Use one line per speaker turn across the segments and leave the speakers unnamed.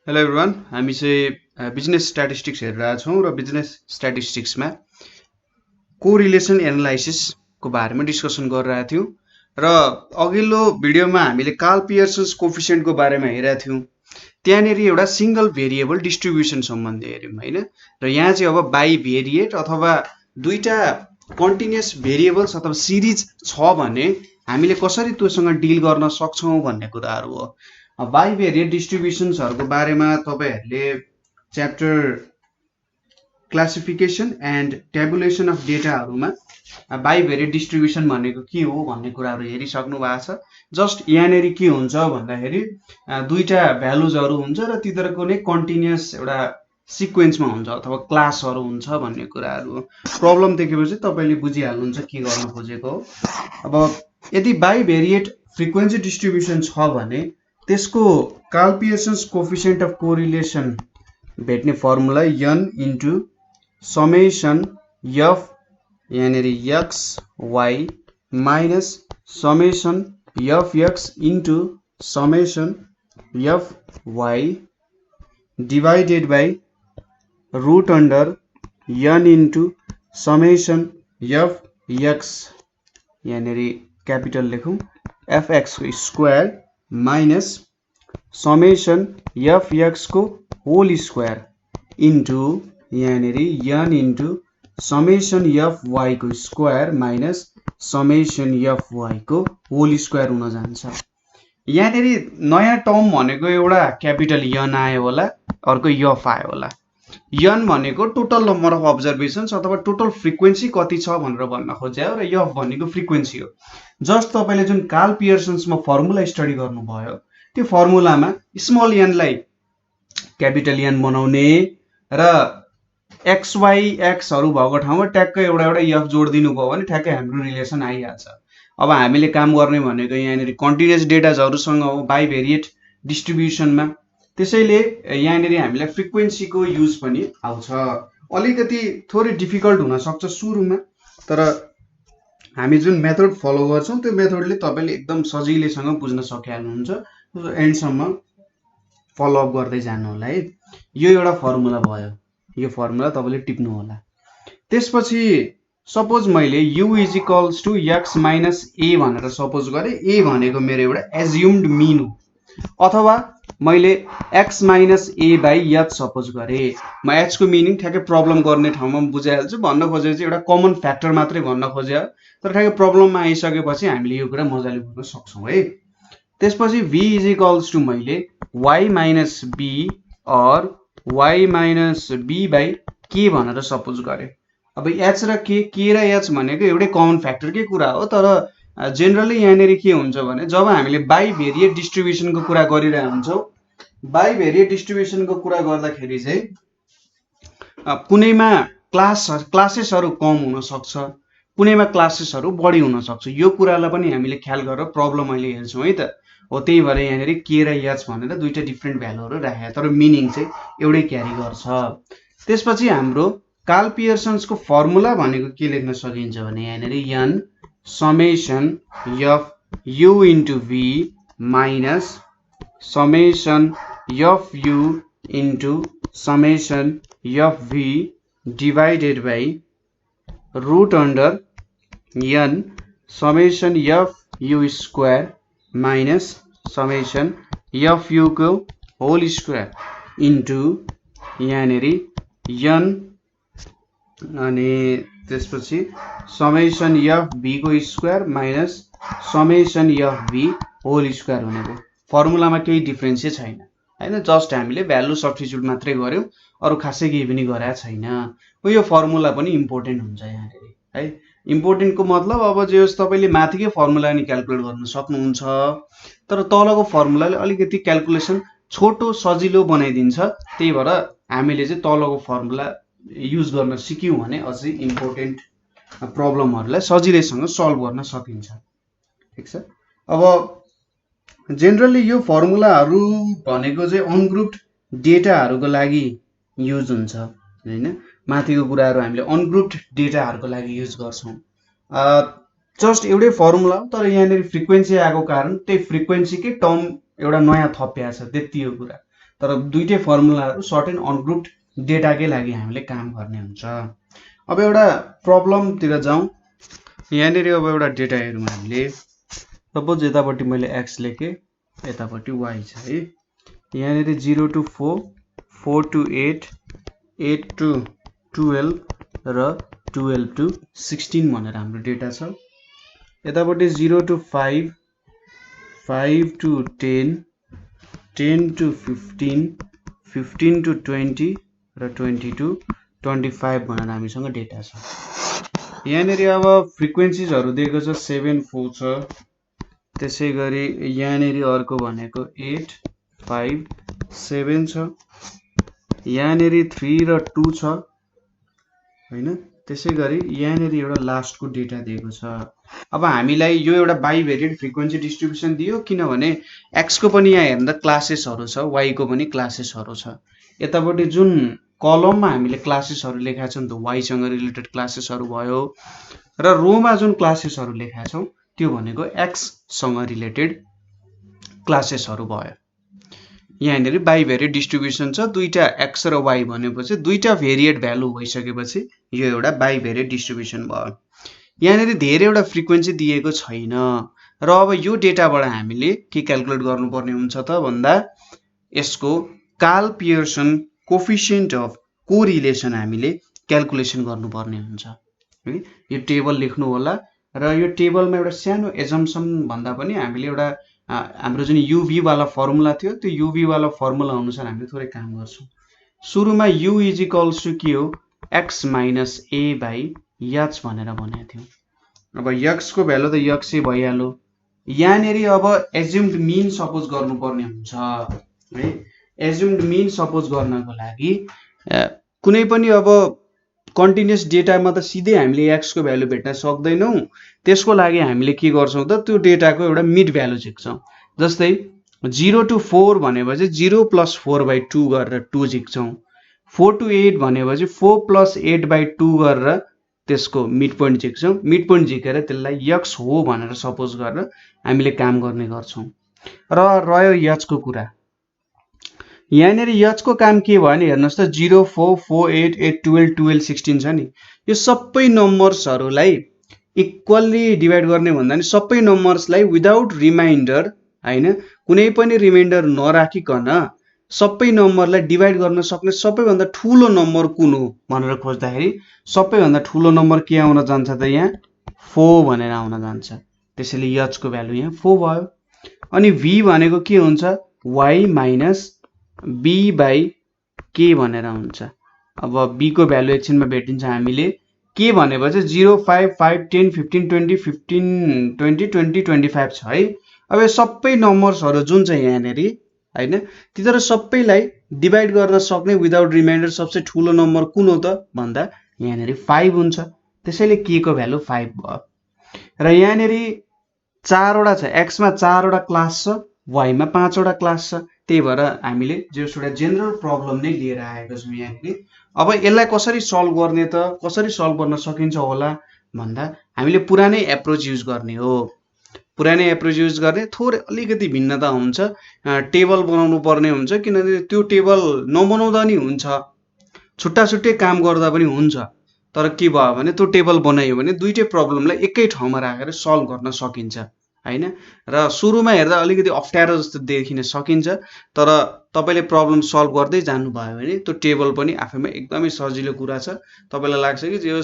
Hello everyone, हामी चाहिँ business statistics हेरिरहेको छौँ र बिजनेस स्ट्याटिस्टिक्समा कोरिलेसन एनालाइसिसको बारेमा डिस्कसन गरिरहेको थियौँ र अघिल्लो भिडियोमा हामीले कार्ल पियर्सन्स कोफिसिएन्टको बारेमा हेरेका थियौँ। त्यहाँनिर एउटा सिंगल भेरिएबल डिस्ट्रिब्युसन सम्बन्धी हेऱ्यौँ होइन। र यहाँ चाहिँ अब बाई भेरिएट अथवा दुईटा कन्टिन्युस भेरिएबल्स अथवा सिरिज छ भने हामीले कसरी त्योसँग डिल गर्न सक्छौँ भन्ने कुराहरू हो। बाइभेरिएट डिस्ट्रिब्युसन्सहरूको बारेमा तपाईँहरूले chapter classification and tabulation of डेटाहरूमा बाइभेरिएट डिस्ट्रिब्युसन भनेको के हो भन्ने कुराहरू हेरिसक्नु भएको छ। जस्ट यहाँनिर के हुन्छ भन्दाखेरि दुईटा भ्यालुजहरू हुन्छ र तिनीहरूको नै कन्टिन्युस एउटा सिक्वेन्समा हुन्छ अथवा क्लासहरू हुन्छ भन्ने कुराहरू हो। प्रब्लम देखेपछि तपाईँले बुझिहाल्नुहुन्छ के गर्न खोजेको हो। अब यदि बाइभेरिएट फ्रिक्वेन्सी डिस्ट्रिब्युसन छ भने त्यसको Karl Pearson's coefficient of correlation भेट्ने formula n into summation F यहाँनिर X Y minus summation F X into summation F Y divided by root under n into summation F X यहाँनिर capital लेखौँ F X square minus summation F X को whole square into यहाँनिर n into summation F Y को square minus summation F Y को whole square हुन जान्छ। यहाँनिर नयाँ टर्म भनेको एउटा क्यापिटल n आयो होला, अर्को एफ आयो होला। n भनेको टोटल नम्बर अफ अब्जर्भेसन्स अथवा टोटल फ्रिक्वेन्सी कति छ भनेर भन्न खोज्यो र एफ भनेको फ्रिक्वेन्सी हो। जस्ट तपाईँले जुन कार्ल पियर्सन्समा फर्मुला स्टडी गर्नुभयो त्यो फर्मुलामा स्मल n लाई क्यापिटल n बनाउने र एक्स वाई एक्सहरू भएको ठाउँमा ट्याक्कै एउटा एफ जोडिदिनु भयो भने ठ्याक्कै हाम्रो रिलेसन आइहाल्छ। अब हामीले काम गर्ने भनेको यहाँनिर कन्टिन्युस डेटाजहरूसँग हो बाइभेरिएट डिस्ट्रिब्युसनमा। त्यसैले यहाँनिर हामीलाई फ्रिक्वेन्सीको युज पनि आउँछ। अलिकति थोरै डिफिकल्ट हुनसक्छ सुरुमा, तर हामी जुन मेथड फलो गर्छौँ त्यो मेथडले तपाईँले एकदम सजिलैसँग बुझ्न सकिहाल्नुहुन्छ। एन्डसम्म फलोअप गर्दै जानु होला है। यो एउटा फर्मुला भयो, यो फर्मुला तपाईँले टिप्नु होला। त्यसपछि सपोज मैले u is equals to X minus A भनेर सपोज गरेँ। ए भनेको मेरो एउटा एज्युम्ड मिन हो, अथवा मैले x minus A by H suppose गरेँ। म h को मिनिङ ठ्याक्कै प्रब्लम गर्ने ठाउँमा बुझाइहाल्छु। भन्न खोजेको चाहिँ एउटा कमन फ्याक्टर मात्रै भन्न खोजे, तर ठ्याक्कै प्रब्लममा आइसकेपछि हामीले यो कुरा मजाले बुझ्न सक्छौँ है। त्यसपछि v इज इक्वल्स टु मैले y माइनस बी और y माइनस बी बाई के भनेर सपोज गरेँ। अब h र के र h भनेको एउटै कमन फ्याक्टरकै कुरा हो, तर जेनरली यहाँनिर के हुन्छ भने जब हामीले बाइभेरिएट डिस्ट्रिब्युसनको कुरा गरिरहेको हुन्छौँ, बाइभेरिएट डिस्ट्रिब्युसनको कुरा गर्दाखेरि चाहिँ कुनैमा क्लासेसहरू कम हुन सक्छ, कुनैमा क्लासेसहरू बढी हुन सक्छ। यो कुरालाई पनि हामीले ख्याल गरेर प्रब्लम अहिले हेर्छौँ है त। हो त्यही भएर यहाँनिर के र एच भनेर दुईटा डिफ्रेन्ट भ्यालुहरू राखे, तर मिनिङ चाहिँ एउटै क्यारी गर्छ। त्यसपछि हाम्रो कार्ल पियर्सन्सको फर्मुला भनेको के लेख्न सकिन्छ भने यहाँनिर n summation F U into V minus summation F U into summation F V divided by root under n summation F U square minus summation F U को होल स्क्वायर इन्टु यहाँनिर n अनि त्यसपछि summation F V को square minus summation F V whole square हुने भयो। फर्मुलामा केही difference छैन हैन, जस्ट हामीले भ्यालु सब्स्टिट्युट मात्रै गर्यौं, अरु खासै केही पनि गरेका छैन। यो फर्मुला पनि इम्पोर्टेन्ट हुन्छ यहाँनिर है। इम्पोर्टेन्टको मतलब अब जे होस् तपाईले माथिकै फर्मुला नि क्याल्कुलेट गर्न सक्नुहुन्छ, तर तलको फर्मुलाले अलिकति क्याल्कुलेसन छोटो सजिलो बनाइदिन्छ। त्यही भएर हामीले चाहिँ तलको फर्मुला युज गर्न सिक्यौं भने अझै इम्पोर्टेन्ट प्रब्लमहरुलाई सजिलैसँग सल्भ गर्न सकिन्छ। ठीक छ। अब जेनरली यो फर्मुलाहरु भनेको चाहिँ अनग्रुप्ड डेटाहरुको लागि युज हुन्छ हैन। माथिको कुराहरु हामीले अनग्रुप्ड डेटाहरुको लागि युज गर्छौं। जस्ट एउटै फर्मुला हो, तर यहाँनिर फ्रिक्वेन्सी आएको कारण त्यही फ्रिक्वेन्सीकै टर्म एउटा नयाँ थपिएको छ, त्यति हो कुरा। तर दुईटै फर्मुलाहरू सर्ट एन्ड अनग्रुप्ड डेटाकै लागि हामीले काम गर्ने हुन्छ। अब एउटा प्रब्लमतिर जाउँ। यहाँनिर अब एउटा डेटा हेरौँ हामीले। सपोज यतापट्टि मैले x लेखेँ, यतापट्टि y छ है। यहाँनिर 0 to 4, 4 to 8, 8 to 12 र 12 to 16 भनेर हाम्रो डेटा छ। यतापट्टि 0 to 5, 5 to 10, 10 to 15, 15 to 20 र 20 to 25 भनेर हामीसँग डेटा छ। यहाँनिर अब फ्रिक्वेन्सिजहरू दिएको छ 7, 4 छ। त्यसै गरी यहाँनिर अर्को भनेको 8, 5, 7 छ। यहाँनिर 3 र 2 छ हैन। त्यसै गरी यहाँनिर एउटा लास्टको डेटा दिएको छ। अब हामीलाई यो एउटा बाइभेरिएट फ्रिक्वेन्सी डिस्ट्रिब्युसन दियो, किनभने x को पनि यहाँ हेर्दा क्लासेसहरू छ, y को पनि क्लासेसहरू छ। यतापट्टि जुन कलममा हामीले क्लासेसहरू लेखा छौँ त y सँग रिलेटेड क्लासेसहरू भयो, र रोमा जुन क्लासेसहरू लेखा छौँ त्यो भनेको x सँग रिलेटेड क्लासेसहरू भयो। यहाँनिर बाइभेरिएट डिस्ट्रिब्युसन छ, दुईटा x र y भनेपछि दुईटा भेरिएट भ्यालु भइसकेपछि यो एउटा बाइभेरिएट डिस्ट्रिब्युसन भयो। यहाँनिर धेरैवटा फ्रिक्वेन्सी दिएको छैन, र अब यो डेटाबाट हामीले के क्याल्कुलेट गर्नुपर्ने हुन्छ त भन्दा यसको Karl Pearson coefficient of correlation हामीले क्याल्कुलेसन गर्नुपर्ने हुन्छ है। यो टेबल लेख्नु होला, र यो टेबलमा एउटा सानो एजम्पसन भन्दा पनि हामीले एउटा हाम्रो जुन युभी वाला फर्मुला थियो त्यो युभी वाला फर्मुला अनुसार हामीले थोरै काम गर्छौँ। सुरुमा u इज इक्वल्स टु के हो, x minus a by h भनेर भनेको थियौँ। अब x को भ्यालु त x भइहाल्यो। यहाँनिर अब एज्युम्ड मिन सपोज गर्नुपर्ने हुन्छ है। एज्युम्ड मिन सपोज गर्नको लागि कुनै पनि अब कन्टिन्युअस डेटामा त सिधै हामीले x को भ्यालु भेट्न सक्दैनौँ। त्यसको लागि हामीले के गर्छौँ त, त्यो डेटाको एउटा मिड भ्यालु झिक्छौँ। जस्तै 0 to 4 भनेपछि 0 + 4/2 गरेर 2 झिक्छौँ। 4 to 8 भनेपछि 4 + 8/2 गरेर त्यसको मिड पोइन्ट झिक्छौँ। मिड पोइन्ट झिकेर त्यसलाई x हो भनेर सपोज गरेर हामीले काम गर्ने गर्छौँ। र रह्यो h को कुरा। यहाँनिर h को काम के भयो भने हेर्नुहोस् त, 0, 4, 4, 8, 8, 12, 12, 16 छ नि। यो सबै नम्बर्सहरूलाई इक्वल्ली डिभाइड गर्ने भन्दा नि सबै नम्बर्सलाई विदाउट रिमाइन्डर हैन, कुनै पनि रिमाइन्डर नराखिकन सबै नम्बरलाई डिभाइड गर्न सक्ने सबैभन्दा ठुलो नम्बर कुन हो भनेर खोज्दाखेरि सबैभन्दा ठुलो नम्बर के आउन जान्छ त, यहाँ 4 भनेर आउन जान्छ। त्यसैले h को भ्यालु यहाँ 4 भयो। अनि v भनेको के हुन्छ, y minus b by k भनेर हुन्छ। अब b को भ्यालु एकछिनमा भेटिन्छ हामीले। के भनेपछि 0, 5, 5, 10, 15, 20, 15, 20, 20, 25 छ है। अब यो सबै नम्बर्सहरू जुन चाहिँ यहाँनिर हैन, तिनीहरू सबैलाई डिभाइड गर्न सक्ने विदाउट रिमाइन्डर सबसे ठुलो नम्बर कुन हो त भन्दा यहाँनिर 5 हुन्छ। त्यसैले k को भ्यालु 5 भयो। र यहाँनिर 4 वटा छ, x मा 4 वटा क्लास छ, y मा 5 वटा क्लास छ। त्यही भएर हामीले जस एउटा जेनरल प्रब्लम नै लिएर आएको छौँ यहाँनिर। अब यसलाई कसरी सल्भ गर्ने त, कसरी सल्भ गर्न सकिन्छ होला भन्दा हामीले पुरानै एप्रोच युज गर्ने हो। पुरानै एप्रोच युज गर्ने, थोरै अलिकति भिन्नता हुन्छ। टेबल बनाउनु पर्ने हुन्छ, किनभने त्यो टेबल नबनाउँदा नि हुन्छ, छुट्टा छुट्टै काम गर्दा पनि हुन्छ। तर के भयो भने त्यो टेबल बनाइयो भने दुईटै प्रब्लमलाई एकै ठाउँमा राखेर सल्भ गर्न सकिन्छ हैन। र सुरुमा हेर्दा अलिकति अप्ठ्यारो जस्तो देखिन सकिन्छ, तर तपाईले प्रब्लम सल्भ गर्दै जानुभयो भने त्यो टेबल पनि आफैमा एकदमै सजिलो कुरा छ। तपाईलाई लाग्छ कि यो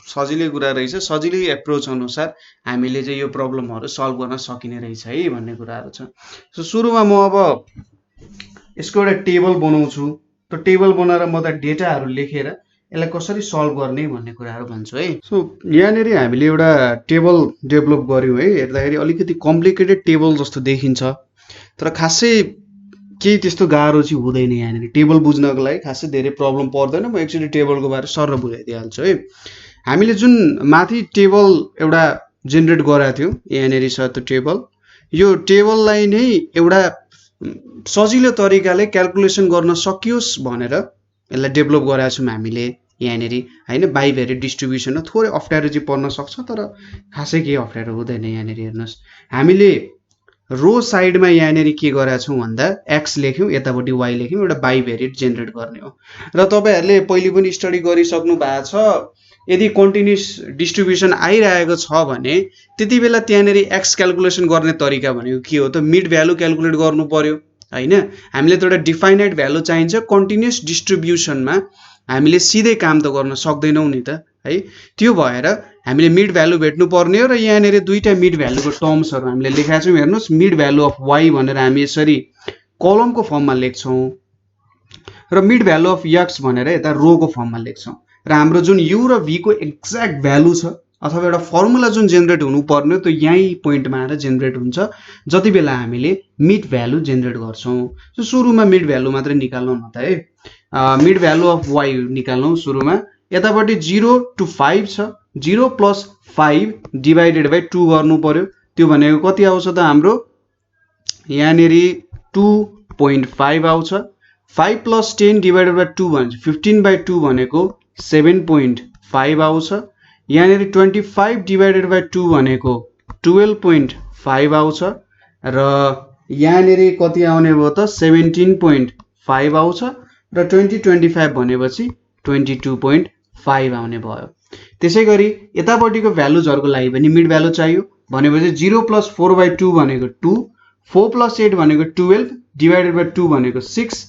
सजिलै कुरा रहेछ, सजिलै एप्रोच अनुसार हामीले चाहिँ यो प्रब्लमहरु सल्भ गर्न सकिने रहेछ है भन्ने कुराहरु छ। सो सुरुमा म अब यसको एउटा टेबल बनाउँछु। त्यो टेबल बनाएर म त डेटाहरु लेखेर यसलाई कसरी सल्भ गर्ने भन्ने कुराहरु भन्छु है। सो यहाँनिर हामीले एउटा टेबल डेभलप गर्यौं है। हेर्दाखेरि अलिकति कम्प्लिकेटेड टेबल जस्तो देखिन्छ, तर खासै केही त्यस्तो गाह्रो चाहिँ हुँदैन। यहाँनिर टेबल बुझ्नको लागि खासै धेरै प्रब्लम पर्दैन। म एकचोटी टेबलको बारे सरर बुझाइदिहाल्छु है। हामीले जुन माथि टेबल एउटा जेनेरेट गरेका थियौं, यहाँनिर छ त्यो टेबल। यो टेबललाई नै एउटा सजिलो तरिकाले क्याल्कुलेसन गर्न सकियोस् भनेर यसलाई डेभलप गरेका छौं हामीले यहाँनिर हैन। बाइभेरिएट डिस्ट्रिब्युसन हो, थोरै अप्ठ्यारो चाहिँ पर्न सक्छ, तर खासै केही अप्ठ्यारो हुँदैन। यहाँनिर हेर्नुस्, हामीले रो साइडमा यहाँनिर के गरेका छौँ भन्दा एक्स लेख्यौँ, यतापट्टि वाइ लेख्यौँ, एउटा बाइभेरिएट जेनेरेट गर्ने हो। र तपाईँहरूले पहिले पनि स्टडी गरिसक्नु भएको छ, यदि कन्टिन्युस डिस्ट्रिब्युसन आइरहेको छ भने त्यति बेला त्यहाँनिर एक्स क्यालकुलेसन गर्ने तरिका भनेको के हो त, मिड भ्यालु क्यालकुलेट गर्नु पर्यो हैन। हामीले त एउटा डिफाइनाइट भ्यालु चाहिन्छ, कन्टिन्युस डिस्ट्रिब्युसनमा हामीले सिधै काम त गर्न सक्दैनौँ नि त है। त्यो भएर हामीले मिड भ्यालु भेट्नु पर्ने हो र यहाँनिर दुईटा मिड भ्यालुको टर्म्सहरू हामीले लेखेका छौँ। हेर्नुहोस्, मिड भ्यालु अफ वाइ भनेर हामी यसरी कलमको फर्ममा लेख्छौँ र मिड भ्यालु अफ एक्स भनेर यता रोको फर्ममा लेख्छौँ। र हाम्रो जुन यु र भी को एक्ज्याक्ट भ्यालु छ अथवा एउटा फर्मुला जुन जेनेरेट हुनुपर्ने हो त्यो यहीँ पोइन्टमा आएर जेनेरेट हुन्छ जति बेला हामीले मिड भ्यालु जेनेरेट गर्छौँ। सो सुरुमा मिड भ्यालु मात्रै निकाल्नु न त है। मिड भ्यालु अफ वाइ निकाल्नु सुरुमा। यतापट्टि 0 to 5 छ, 0 + 5 डिभाइडेड बाई 2 गर्नु पर्यो। त्यो भनेको कति आउँछ त हाम्रो यहाँनिर 2.5 आउँछ। 5 + 10 डिभाइडेड बाई 2 भन्छ 15/2 भनेको 7.5 आउँछ। यहाँनिर 25 डिभाइडेड बाई 2 भनेको 12.5 आउँछ र यहाँनिर कति आउने भयो त 17.5 आउँछ र 20-25 भनेपछि 22.5 आउने भयो। त्यसै गरी यतापट्टिको भ्यालुजहरुको लागि पनि मिड भ्यालु चाहियो भनेपछि 0 + 4/2 भनेको 2, 4 + 8 भनेको 12 डिभाइडेड बाई 2 भनेको 6,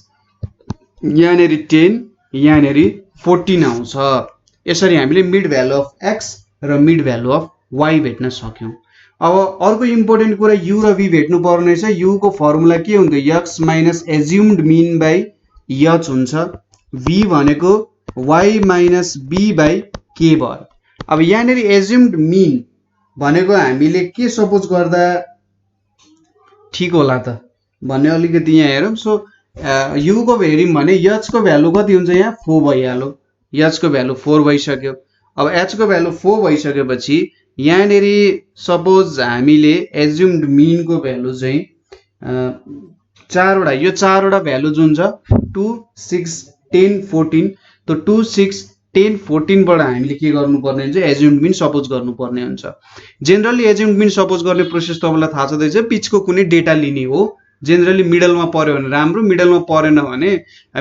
यहाँनिर 10, यहाँनिर 14 आउँछ। यसरी हामीले मिड भ्यालु अफ एक्स र मिड भ्यालु अफ वाइ भेट्न सक्यौं। अब अर्को इम्पोर्टेन्ट कुरा यु र भी भेट्नु पर्ने छ। यु को फर्मुला के हुन्छ, X minus assumed mean by H हुन्छ। भी भनेको वाइ माइनस बी बाई के भयो। अब यहाँनिर एज्युम्ड मिन भनेको हामीले के सपोज गर्दा ठीक होला त भन्ने अलिकति यहाँ हेरौँ। सो यु को हेर्यौँ भने एच को भ्यालु कति हुन्छ, यहाँ 4 भइहाल्यो। एच को भ्यालु 4 भइसक्यो। अब एच को भ्यालु 4 भइसकेपछि यहाँनिर सपोज हामीले एज्युम्ड मिन को भ्यालु चाहिँ चारवटा, यो चारवटा भ्यालु जुन छ 2, 6, 10, 14, तो 2, 6, 10, 14 बाट हामीले के गर्नुपर्ने हुन्छ, एज्युम्ड मिन सपोज गर्नुपर्ने हुन्छ। जेनरली एज्युम्ड मिन सपोज गर्ने प्रोसेस तपाईलाई थाहा छँदैछ, पिचको कुनै डेटा लिने हो। जेनरली मिडलमा पर्यो भने राम्रो, मिडलमा परेन भने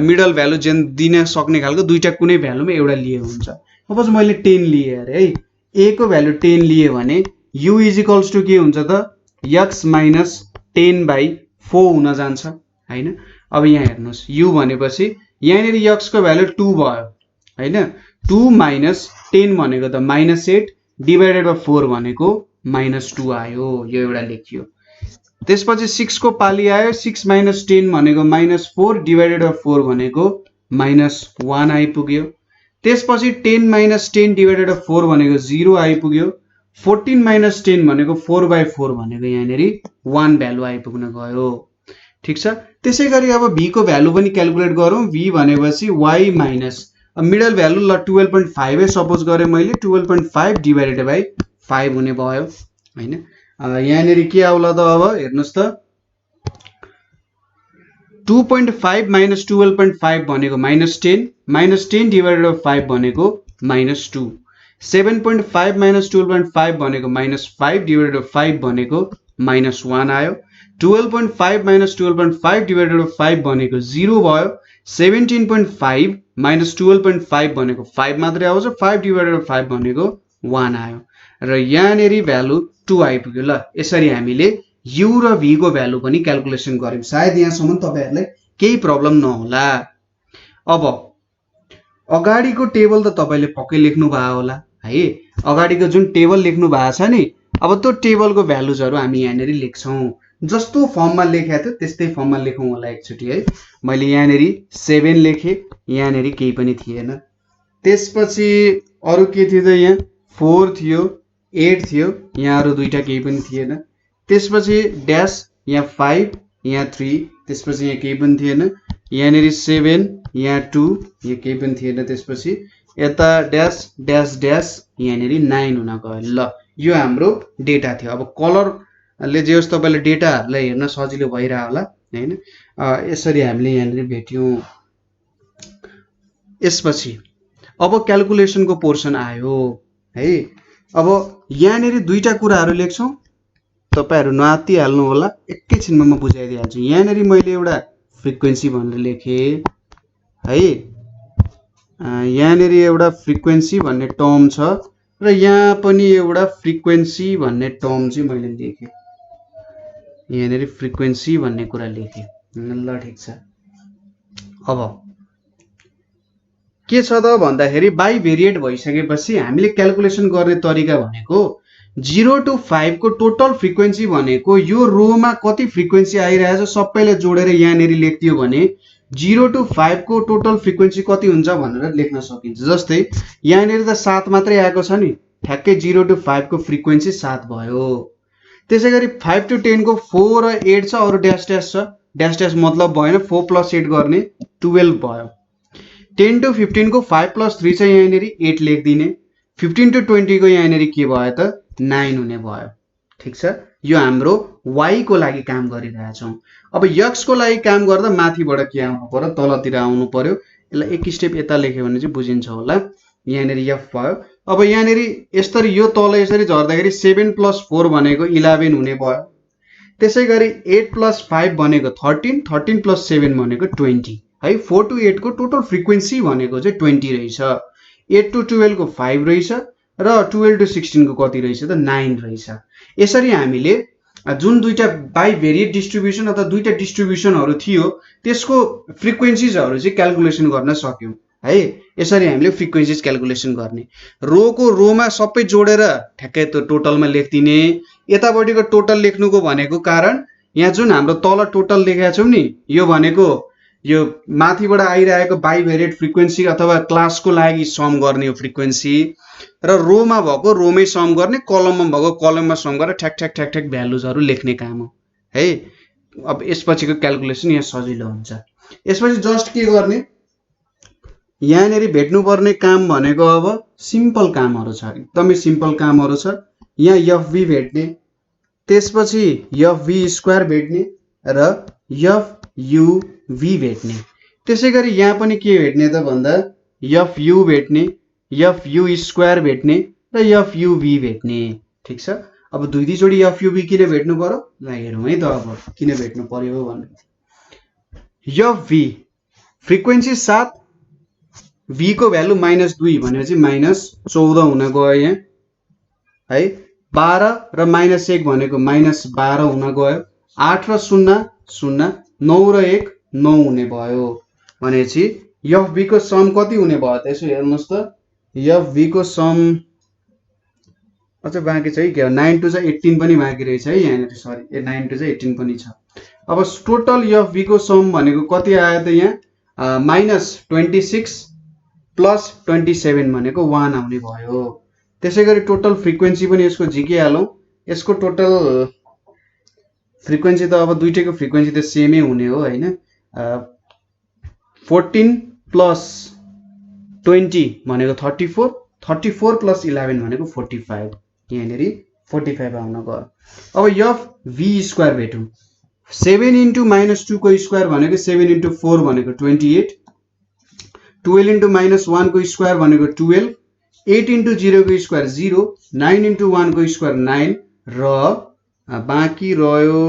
मिडल भ्यालु दिन सक्ने खालको दुईटा कुनै भ्यालुमा एउटा लिए हुन्छ। सपोज मैले 10 लिए अरे है, ए को भ्यालु 10 लिए भने यु इजिकल्स टु के हुन्छ त एक्स माइनस 10/4 हुन जान्छ हैन। अब यहाँ हेर्नुहोस्, यु भनेपछि यहाँनिर एक्स को भ्यालु 2 भयो हैन। 2 माइनस 10 भनेको त -8 डिभाइडेड बाई 4 भनेको -2 आयो, यो एउटा लेखियो। त्यसपछि 6 को पाली आयो, 6 माइनस 10 भनेको -4 डिभाइडेड बाई 4 भनेको -1 आइपुग्यो। त्यसपछि 10 माइनस 10 डिभाइडेड बाई 4 भनेको 0 आइपुग्यो। 14 माइनस 10 भनेको 4/4 भनेको यहाँनिर 1 भ्यालु आइपुग्न गयो। ठीक छ। त्यसै गरी अब भी को भ्यालु पनि क्यालकुलेट गरौँ। भी भनेपछि वाइ माइनस मिडल भ्यालु ल 12.5 सपोज गरे मैले, 12.5 डिभाइडेड बाई 5 हुने भयो हैन। यहाँनिर के आउला त अब हेर्नुस् त 2.5 माइनस 12.5 भनेको -10, -10 डिभाइडेड बाई 5 भनेको -2, 7.5 माइनस 12.5 भनेको -5 डिभाइडेड बाई 5 भनेको -1 आयो। 12.5 माइनस 12.5 डिभाइडेड बाई 5 भनेको 0 भयो। 17.5 माइनस 12.5 भनेको 5 मात्रै आउँछ, 5 डिभाइडेड बाई 5 भनेको 1 आयो र यहाँनिर भ्यालु 2 आइपुग्यो। ल यसरी हामीले यु र भी को भ्यालु पनि क्यालकुलेसन गर्यौं। सायद यहाँसम्म तपाईहरुलाई केही प्रब्लम नहोला। अब अगाडिको टेबल त तपाईले पक्कै लेख्नु भयो होला है। अगाडिको जुन टेबल लेख्नु भएको छ नि, अब त्यो टेबलको भ्यालुजहरु हामी यहाँनिर लेख्छौं। जस्तो फर्ममा लेखेको थियो त्यस्तै फर्ममा लेखौं होला एकचोटी है। मैले यहाँनिर 7 लेखे, यहाँनिर केही पनि थिएन। त्यसपछि अरु के थियो त, यहाँ 4 थियो, 8 थियो, यहाँ अरु दुईटा केही पनि थिएन। त्यसपछि ड्याश, यहाँ 5, यहाँ 3, त्यसपछि यहाँ केही पनि थिएन। यहाँनिर 7, यहाँ 2, यहाँ केही पनि थिएन। त्यसपछि यता ड्याश ड्याश ड्याश, यहाँनिर 9 हुन गयो। ल यो हाम्रो डेटा थियो। अब कलरले जे होस् तपाईले डेटाहरुलाई हेर्न सजिलो भइरा होला हैन। यसरी हामीले यहाँनिर भेट्यौं। यसपछि अब क्यालकुलेसनको पोर्सन आयो है। अब यहाँनिर दुईटा कुराहरु लेख्छौं। तपाईहरु नआत्तिहाल्नु होला, एकैछिनमा म बुझाइदिहाल्छु। यहाँनेरि मैले एउटा फ्रिक्वेन्सी भनेर लेखे है, यहाँनेरि एउटा फ्रिक्वेन्सी भन्ने टर्म छ र यहाँ पनि एउटा फ्रिक्वेन्सी भन्ने टर्म चाहिँ मैले लेखे। यहाँनेरि फ्रिक्वेन्सी भन्ने कुरा लेखे। ल ठीक छ। अब के छ त भन्दाखेरि बाइभेरिएट भइसकेपछि हामीले क्याल्कुलेसन गर्ने तरिका भनेको 0 to 5 को टोटल फ्रिक्वेन्सी भनेको यो रोमा कति फ्रिक्वेन्सी आइरहेछ सबैले जोडेर यहाँनेरि लेख्दियो भने 0 to 5 को टोटल फ्रिक्वेन्सी कति हुन्छ भनेर लेख्न सकिन्छ। जस्तै यहाँनेरि त 7 मात्रै आएको छ नि, ठ्याक्कै 0 to 5 को फ्रिक्वेन्सी 7 भयो। त्यसैगरी 5 to 10 को 4 र 8 छ, अरु ड्याश ड्याश छ, ड्याश ड्याश मतलब भएन, 4 + 8 गर्ने 12 भयो। 10 to 15 को 5 + 3 छ, यहाँनेरि 8 लेखिदिने। 15 to 20 को यहाँनेरि के भयो त 9 हुने भयो। ठीक छ, यो हाम्रो y को लागि काम गरिरहेछौं। अब x को लागि काम गर्दा माथिबाट के आउनु पर्यो, तलतिर आउनु पर्यो। यसलाई एक स्टेप यता लेख्यो भने चाहिँ बुझिन्छ होला। यहाँनेरि f भयो। अब यहाँनेरि यसरी यो तल यसरी झर्दाखेरि 7 + 4 भनेको 11 हुने भयो। त्यसैगरी 8 + 5 भनेको 13, 13 + 7 भनेको 20 है। 4 to 8 को टोटल फ्रिक्वेन्सी भनेको चाहिँ 20 रहेछ। 8 to 12 को 5 रहेछ र 12 to 16 को कति रहेछ त 9 रहेछ। यसरी हामीले जुन दुईटा बाइभेरिएट डिस्ट्रिब्युसन अथवा दुईटा डिस्ट्रिब्युसनहरु थियो त्यसको फ्रिक्वेन्सीजहरु चाहिँ क्याल्कुलेसन गर्न सक्यौं है। यसरी हामीले फ्रिक्वेन्सीज क्याल्कुलेसन गर्ने। रो को रोमा सबै जोडेर ठ्याक्कै त्यो टोटलमा लेख्दिने। यतापटिको टोटल लेख्नुको भनेको कारण यहाँ जुन हाम्रो तल टोटल लेखेका छौं नि, यो भनेको यो माथिबाट आइरहेको बाइभेरिएट फ्रिक्वेन्सी अथवा क्लासको लागि सम गर्ने हो फ्रिक्वेन्सी, र रोमा भएको रोमै सम गर्ने, कलममा भएको कलममा सम गरेर ठ्याक ठ्याक ठ्याक ठ्याक भ्यालुजहरु लेख्ने काम हो है। अब यसपछिको क्याल्कुलेसन यहाँ सजिलो हुन्छ। यसपछि जस्ट के गर्ने, यहाँनेरि भेट्नुपर्ने काम भनेको अब सिम्पल कामहरु छ, एकदमै सिम्पल कामहरु छ। यहाँ fv भेट्ने, त्यसपछि fv² भेट्ने र fuv भेट्ने। त्यसैगरी यहाँ पनि के भेट्ने त भन्दा fu भेट्ने, fu² भेट्ने र fuv भेट्ने। ठीक छ। अब दुई दुई जोडी fuv किन भेट्नु पर्यो, ल हेरौँ है त अब किन भेट्नु पर्यो भन्ने। fv फ्रिक्वेन्सी 7, v को भ्यालु -2 भनेपछि -14 हुन गयो यहाँ है। 12 र -1 भनेको -12 हुन गयो। 8 र 0 0, 9 र 1 9 हुने भयो। भनेपछि fv को सम कति हुने भयो त, यसो हेर्नुस् त। fv को सम अझ बाँकी छ है, के 9 to 18 पनि बाँकी रहेछ है यहाँनेरि, सरी 9 to 18 पनि छ। अब टोटल fv को सम भनेको कति आयो त यहाँ -26 + 27 भनेको 1 आउने भयो। त्यसैगरी टोटल फ्रिक्वेन्सी पनि यसको झिकिहालौं। यसको टोटल फ्रिक्वेन्सी त अब दुईटैको फ्रिक्वेन्सी त सेमै हुने हो हैन। 14 + 20 भनेको 34, 34 + 11 भनेको 45, यहाँनेरि 45 आउन गयो। अब fv² भेटौं। 7 * -2 को स्क्वायर भनेको 7 * 4 भनेको 28, 12 * -1 को स्क्वायर भनेको 12, 8 * 0 को स्क्वायर 0, 9 * 1 को स्क्वायर 9 र बाँकी रह्यो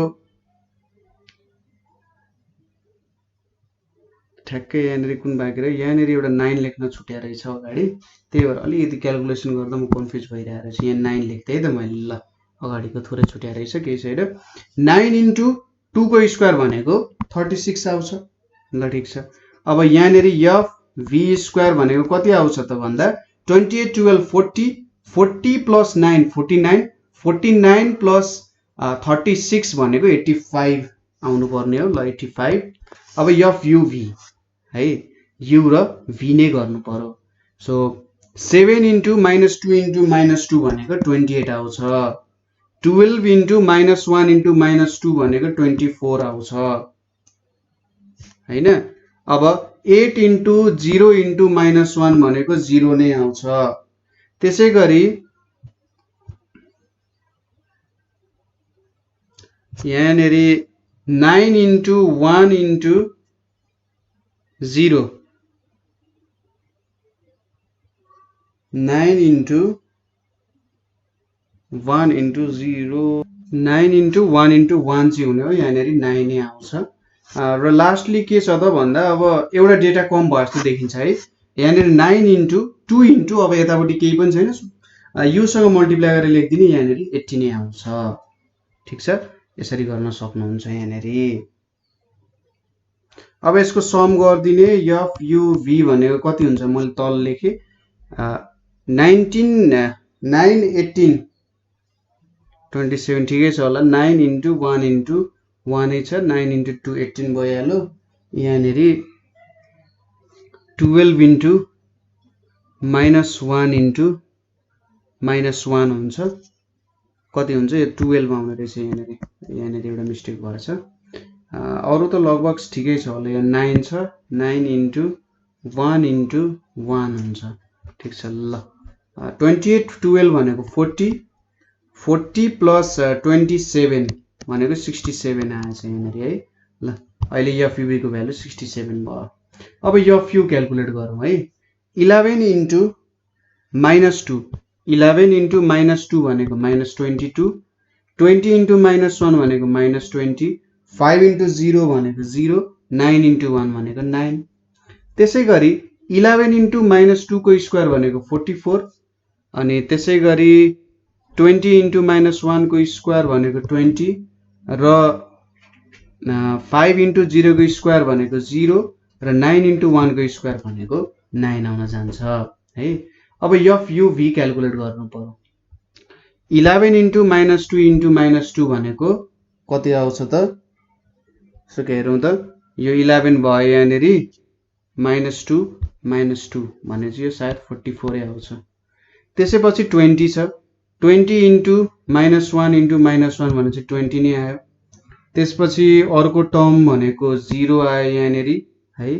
ठ्याक्कै यहाँनेरि कुन बाँकी रह्यो, यहाँनेरि एउटा 9 लेख्न छुट्या रहेछ अगाडि, त्यही भएर अलिकति क्याल्कुलेसन गर्दा म कन्फ्युज भइरहेको छु। यहाँ 9 लेख्थे है त मैले, ल अगाडिको थोरै छुट्या रहेछ, केही छैन। 9 * 2 को स्क्वायर भनेको 36 आउँछ। ल ठीक छ। अब यहाँनेरि fv² भनेको कति आउँछ त भन्दा 28 12 40, 40 + 9 49, 49 + 36 भनेको 85 आउनु पर्ने हो। ल 85। अब fuv है, u र v नै गर्नु पर्यो। सो 7 * -2 * -2 भनेको 28 आउँछ। 12 * -1 * -2 भनेको 24 आउँछ हैन। अब 8 * 0 * -1 भनेको 0 नै आउँछ। त्यसैगरी यहाँनेरि 9 * 1 * 0, 9 * 1 * 0 9 into 1 into 1 चाहिँ हुने हो, यहाँनिर 9 नै आउँछ। र लास्टली के छ त भन्दा अब एउटा डेटा कम भयो जस्तो देखिन्छ है। यहाँनिर 9 into 2 into अब यतापट्टि केही पनि छैन, योसँग मल्टिप्लाई गरेर लेखिदिने, यहाँनिर 80 नै आउँछ। ठिक छ, यसरी गर्न सक्नुहुन्छ यहाँनिर। अब यसको सम गरिदिने FUV भनेको कति हुन्छ, मैले तल लेखेँ 9 18 27 ठिकै छ होला। 9 into 1 into 1 नै छ, 9 into 2 18 भइहाल्यो। यहाँनिर 12 into -1 into -1 हुन्छ, कति हुन्छ यो 12 आउने रहेछ यहाँनिर एउटा मिस्टेक भएछ। अरू त लगभग ठिकै छ होला। यो 9 छ, 9 into 1 into 1 हुन्छ। ठिक छ ल। 28 12 भनेको 40, 40 प्लस 27 भनेको 67 आएछ यहाँनिर है। ल अहिले FUV को भ्यालु 67 भयो। अब FU क्याल्कुलेट गरौँ है। 11 into -2, 11 into -2 भनेको -22, 20 into -1 भनेको -20, 5 into 0 भनेको 0, 9 into 1 भनेको 9। त्यसै गरी 11 into -2 को स्क्वायर भनेको 44, अनि त्यसै गरी 20 into -1 को स्क्वायर भनेको 20 र 5 into 0 को स्क्वायर भनेको 0 र 9 into 1 को स्क्वायर भनेको 9 आउन जान्छ है। अब FUV क्याल्कुलेट गर्नु पर्यो। 11 into -2 into -2 भनेको कति आउँछ त, सो हेरौँ त। यो 11 भयो यहाँनिर, -2 -2 भने चाहिँ यो सायद 44 आउँछ। त्यसैपछि 20 छ, 20 into -1 into -1 भने चाहिँ 20 नै आयो। त्यसपछि अर्को टर्म भनेको 0 आयो यहाँनिर है।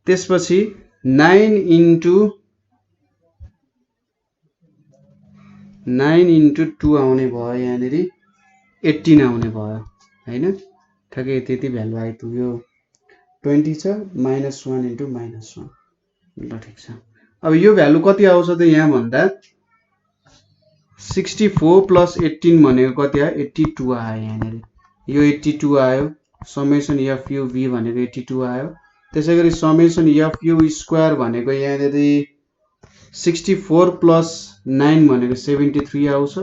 त्यसपछि 9 into 2 आउने भयो यहाँनिर, 18 आउने भयो हैन। ठ्याक्कै त्यति भ्यालु आइपुग्यो। 20 छ, -1 into -1। ल ठिक छ। अब यो भ्यालु कति आउँछ त यहाँ भन्दा 64 प्लस 18 भनेको कति आयो, 82 आयो यहाँनिर। यो 82 आयो। समेसन FUV भनेको 82 आयो। त्यसै गरी समेसन FU स्क्वायर भनेको यहाँनिर 64 प्लस 9 भनेको 73 आउँछ।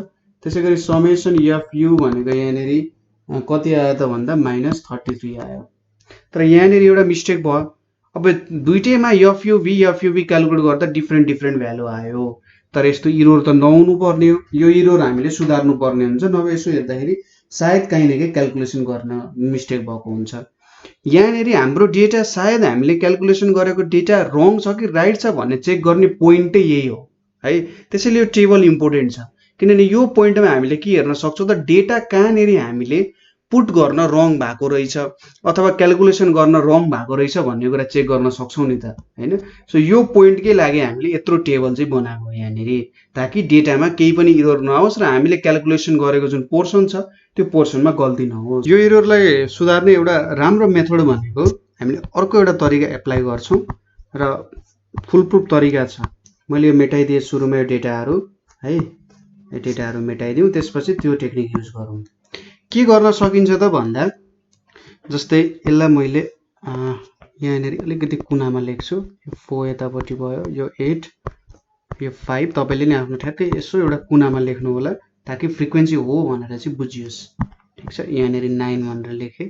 त्यसै गरी समेसन FU भनेको यहाँनिर कति आयो त भन्दा -33 आयो। तर यहाँनिर एउटा मिस्टेक भयो। अब दुईटैमा FUV क्याल्कुलेट गर्दा डिफ्रेन्ट भ्यालु आयो। तर यस्तो इरोर त नहुनु पर्ने हो। यो इरोर हामीले सुधार्नु पर्ने हुन्छ, नभए यसो हेर्दाखेरि सायद कहीँ न कहीँ क्याल्कुलेसन गर्न मिस्टेक भएको हुन्छ। यहाँनिर हाम्रो डेटा सायद हामीले क्याल्कुलेसन गरेको डेटा रङ छ कि राइट छ भन्ने चेक गर्ने पोइन्टै यही हो है। त्यसैले यो टेबल इम्पोर्टेन्ट छ, किनभने यो पोइन्टमा हामीले के हेर्न सक्छौँ त, डेटा कहाँनिर हामीले पुट गर्न रङ भएको रहेछ अथवा क्याल्कुलेसन गर्न रङ भएको रहेछ भन्ने कुरा चेक गर्न सक्छौँ नि त हैन। सो यो पोइन्टकै लागि हामीले यत्रो टेबल चाहिँ बनाएको यहाँनिर, ताकि डेटामा केही पनि इरोर नआओस् र हामीले क्याल्कुलेसन गरेको जुन पोर्सन छ त्यो पोर्सनमा गल्ती नहोस्। यो इरोरलाई सुधार्ने एउटा राम्रो मेथड भनेको हामीले अर्को एउटा तरिका एप्लाई गर्छौँ र फुल प्रुफ तरिका छ। मैले यो मेटाइदिएँ सुरुमा यो डेटाहरू है, यो डेटाहरू मेटाइदिउँ, त्यसपछि त्यो टेक्निक युज गरौँ। के गर्न सकिन्छ त भन्दा, जस्तै यसलाई मैले यहाँनिर अलिकति कुनामा लेख्छु। यो 4 यतापट्टि भयो, यो 8, यो 5 तपाईँले नै आफ्नो ठ्याक्कै यसो एउटा कुनामा लेख्नु होला ताकि फ्रिक्वेन्सी हो भनेर चाहिँ बुझियोस्। ठिक छ, यहाँनिर 9 भनेर लेखेँ।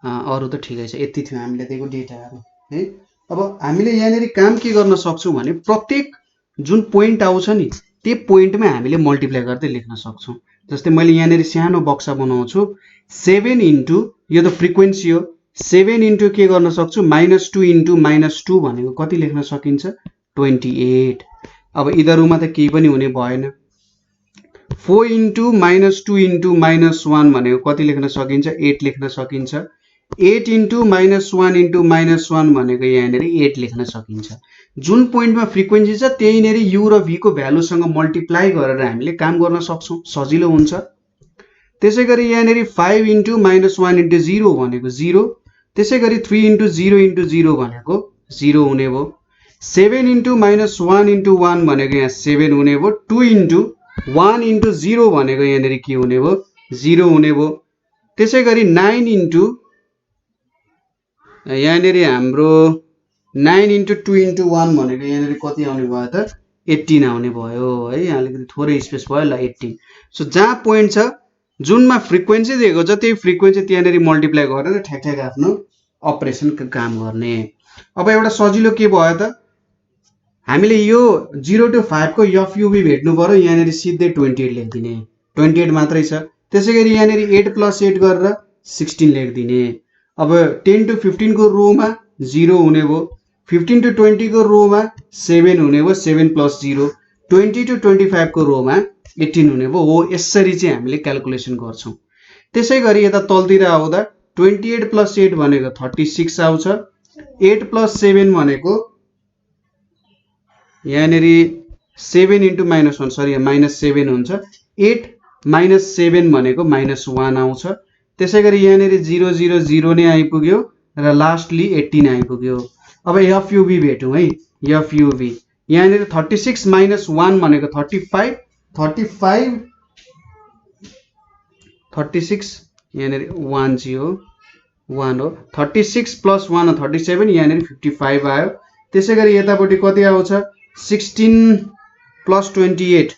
अरू त ठिकै छ, यति थियो हामीले दिएको डेटाहरू है। अब हामीले यहाँनिर काम के गर्न सक्छौँ भने प्रत्येक जुन पोइन्ट आउँछ नि त्यो पोइन्टमा हामीले मल्टिप्लाई गर्दै लेख्न सक्छौँ। जस्तै मैले यहाँनिर सानो बक्सा बनाउँछु, 7 इन्टु यो त फ्रिक्वेन्सी हो, 7 इन्टु के गर्न सक्छु, -2 इन्टु -2 भनेको कति लेख्न सकिन्छ, 28। अब यिनीहरूमा त केही पनि हुने भएन। 4 इन्टु -2 इन्टु -1 भनेको कति लेख्न सकिन्छ, 8 लेख्न सकिन्छ। 8 इन्टु -1 इन्टु -1 भनेको यहाँनिर 8 लेख्न सकिन्छ। जुन पोइन्टमा फ्रिक्वेन्सी छ त्यहीँनिर u र v को भ्यालुसँग मल्टिप्लाई गरेर हामीले काम गर्न सक्छौँ, सजिलो हुन्छ। त्यसै गरी यहाँनिर 5 इन्टु -1 इन्टु 0 भनेको 0, त्यसै गरी 3 इन्टु 0 इन्टु 0 भनेको 0 हुने भयो। 7 इन्टु -1 इन्टु 1 भनेको यहाँ 7 हुने भयो। 2 इन्टु 1 इन्टु 0 भनेको यहाँनिर के हुने भयो, 0 हुने भयो। त्यसै गरी 9 इन्टु यहाँनिर हाम्रो 9 इन्टु 2 इन्टु 1 भनेको यहाँनिर कति आउने भयो त 18 आउने भयो है। यहाँ अलिकति थोरै स्पेस भयो ल 18। सो जहाँ पोइन्ट छ जुनमा फ्रिक्वेन्सी दिएको छ त्यही फ्रिक्वेन्सी त्यहाँनिर मल्टिप्लाई गरेर ठ्याक ठ्याक आफ्नो अपरेसनको काम गर्ने। अब एउटा सजिलो के भयो त हामीले यो 0 to 5 को एफयुभी भेट्नु पर्यो। यहाँनिर सिधै 28 लेखिदिने 28 मात्रै छ। त्यसै गरी यहाँनिर 8 + 8 गरेर 16 लेखिदिने। अब 10 to 15 को रोमा 0 हुने भयो। 15 to 20 को रोमा 7 हुने भयो 7 + 0। 20 to 25 को रोमा 18 हुने भयो। हो यसरी चाहिँ हामीले क्याल्कुलेसन गर्छौं। त्यसै गरी यता तलतिर आउँदा 28 + 8 भनेको 36 आउँछ। 8 + 7 भनेको यहाँनिर 7 इन्टु -1 सरी -7 हुन्छ। 8 - 7 भनेको -1 आउँछ। त्यसै गरी यहाँनिर 0 0 0 नै आइपुग्यो र लास्टली 18 आइपुग्यो। अब एफयुभी भेटौँ है। एफयुभी यहाँनिर 36 - 1 भनेको 35 36 यहाँनिर 1 0 1 हो। 36 + 1 37 यहाँनिर 55 आयो। त्यसै गरी यतापट्टि कति आउँछ 16 + 28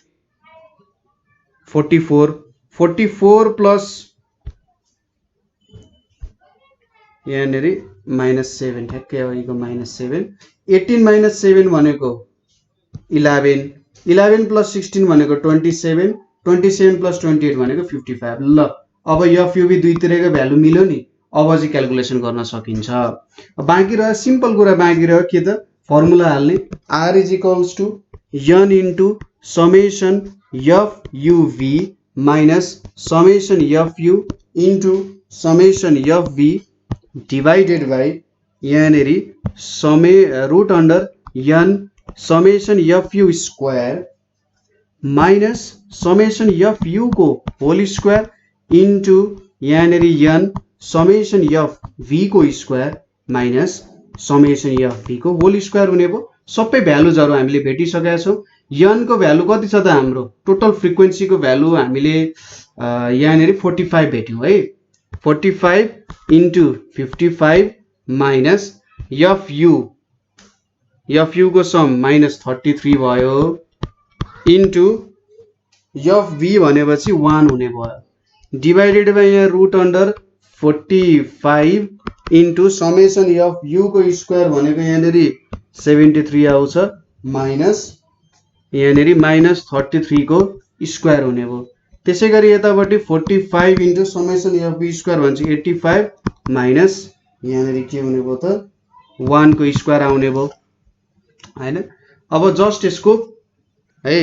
44 44 प्लस यहाँनिर -7 ठ्याक्कै अगाडिको -7 18 - 7 भनेको 11 11 + 16 भनेको 27 27 + 28 भनेको 55। ल अब एफयुभी दुईतिरको भ्यालु मिल्यो नि। अब चाहिँ क्याल्कुलेसन गर्न सकिन्छ। बाँकी रह्यो सिम्पल कुरा बाँकी रह्यो के त फर्मुला हाल्ने r = n into summation FUV minus summation FU into summation FV divided by यहाँनिर √n summation FU square minus summation FU को होल स्क्वायर इन्टु यहाँनिर n समेसन एफभी को स्क्वायर माइनस समेसन एफभी को whole square हुने भयो। सबै भ्यालुजहरु हामीले भेटिसकेका छौं। n को भ्यालु कति छ त हाम्रो टोटल फ्रिक्वेन्सी को भ्यालु हामीले यहाँनिर 45 भेट्यौं है। 45 इन्टु 55 माइनस एफयु को सम -33 भयो इन्टु एफभी भनेपछि 1 हुने भयो डिवाइडेड बाइ यहाँ √45 इन्टु समेसन एफयु को स्क्वायर भनेको यहाँनिर 73 आउँछ माइनस यहाँनिर -33 को स्क्वायर हुने भयो। त्यसै गरी यतापट्टि 45 इन्टु समेसन एफभी स्क्वायर भन्छ 85 माइनस यहाँनिर के हुने भयो त 1 को स्क्वायर आउने भयो हैन। अब जस्ट यसको है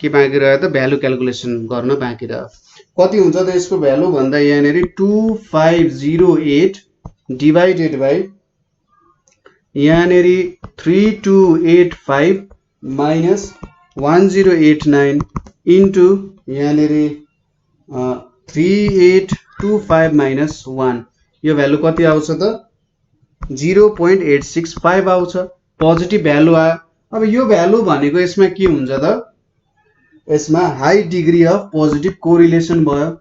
के बाँकी रह्यो त भ्यालु क्याल्कुलेसन गर्न बाँकी रह्यो। कति हुन्छ त यसको भ्यालु भन्दा यहाँनिर 2508 डिवाइडेड बाइ यहाँनिर 3285 माइनस 1089 इन्टु यहाँनिर 3825 माइनस 1 यो भ्यालु कति आउँछ त 0.865 आउँछ। पोजिटिभ भ्यालु आयो। अब यो भ्यालु भनेको यसमा के हुन्छ त यसमा high degree of positive correlation भयो।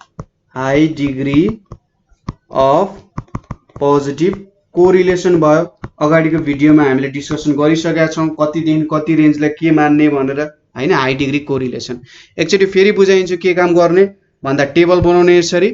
High degree of positive correlation भयो। अगाडिको भिडियोमा हामीले डिस्कसन गरिसकेका छौं कति दिन कति रेन्जलाई के मान्ने भनेर हैन। हाई डिग्री कोरिलेसन एकचोटी फेरि बुझाइन्छु के काम गर्ने भन्दा टेबल बनाउने यसरी।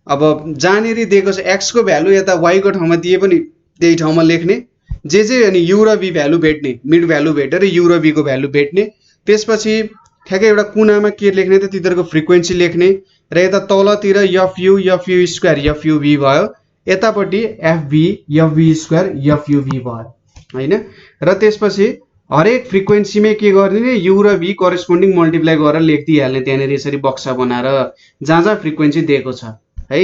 अब जहाँनिर दिएको छ x को भ्यालु यता y को ठाउँमा दिए पनि त्यही ठाउँमा लेख्ने जे अनि u र v भ्यालु भेट्ने मिड भ्यालु भेटेर u र v को भ्यालु भेट्ने। त्यसपछि ठ्याक्कै एउटा कुनामा के लेख्ने त तिनीहरुको फ्रिक्वेन्सी लेख्ने र यता तलतिर एफयु एफयु स्क्वायर एफयुभी भयो। यतापट्टि एफभी एफभी स्क्वायर एफयुभी भयो हैन। र त्यसपछि हरेक फ्रिक्वेन्सीमै के गर्ने u र v करेस्पोन्डिङ मल्टिप्लाई गरेर लेख्दिहाल्ने त्यहाँनिर यसरी बक्सा बनाएर जहाँ जहाँ फ्रिक्वेन्सी दिएको छ है।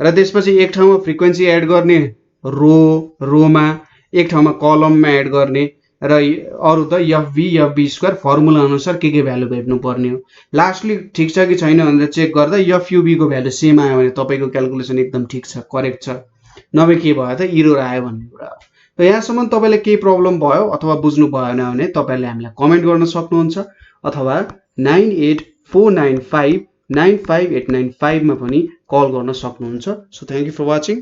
र त्यसपछि एक ठाउँमा फ्रिक्वेन्सी एड गर्ने रोमा एक ठाउँमा कलममा एड गर्ने र अरु त एफभी एफभी स्क्वायर फर्मुला अनुसार के भ्यालु भेट्नु पर्ने हो। लास्टली ठीक छ कि छैन भनेर चेक गर्दा एफयुभी को भ्यालु सेम आयो भने तपाईको क्याल्कुलेसन एकदम ठीक छ करेक्ट छ। नभए के भयो त एरर आयो भन्ने कुरा हो। त यहाँसम्म तपाईले केही प्रब्लम भयो अथवा बुझ्नु भएन भने तपाईले हामीलाई कमेन्ट गर्न सक्नुहुन्छ अथवा 98495 95895 मा पनि कल गर्न सक्नुहुन्छ। So thank you for watching.